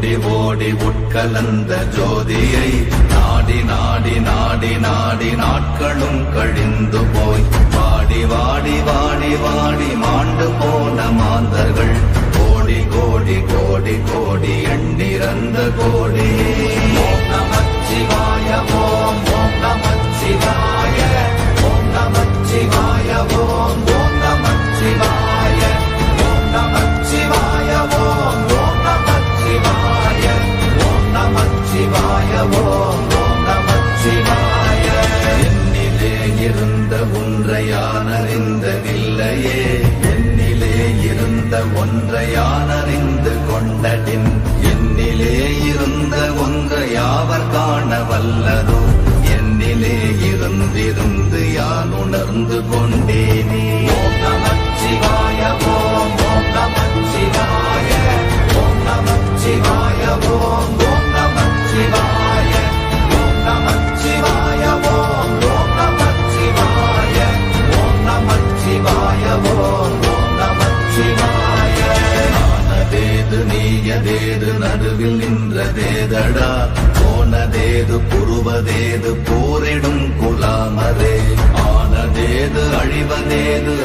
ஓடி ஓடி உட்கலந்த ஜோதியை நாடி நாடி நாடி நாடி நாட்களும் கழிந்து போய் வாடி வாடி வாடி வாடி மாண்டு போன மாந்தர்கள் கோடி கோடி கோடி கோடி எண்ணிறந்த கோடி. ஓம் நமச்சிவாய ஓம் ஓம் நமச்சிவாய ஓம் நமச்சிவாய ஓம் ஓம் நமச்சிவாய ஓம் நமச்சிவாய ஓம் ஓம் நமச்சிவாய ஓம் நமச்சிவாய ஓம் ஓம் நமச்சிவாய. என்னிலே இருந்த ஒன்றையானறிந்ததில்லையே என்னிலே இருந்த ஒன்றையானறிந்து கொண்டடின் என்னிலே இருந்த ஒன்றையாவர் காண வல்லதோ என்னிலே இருந்திருந்து யான் உணர்ந்து கொண்டேனே. ஓம் நமச்சிவாய ஓம் ஓம் நமச்சிவாய ஓம் நமச்சிவாய ஓம் ஓம் நமச்சிவாய ஓம் நமச்சிவாய ஓம் ஓம் நமச்சிவாய ஓம் நமச்சிவாய ஓம் ஓம் நமச்சிவாய. ஆனதேது நீயதேது நடுவில் நின்றதேதடா போனதேது புருவதேது போரிடும் குலாமரே ஆனதேது அழிவதேது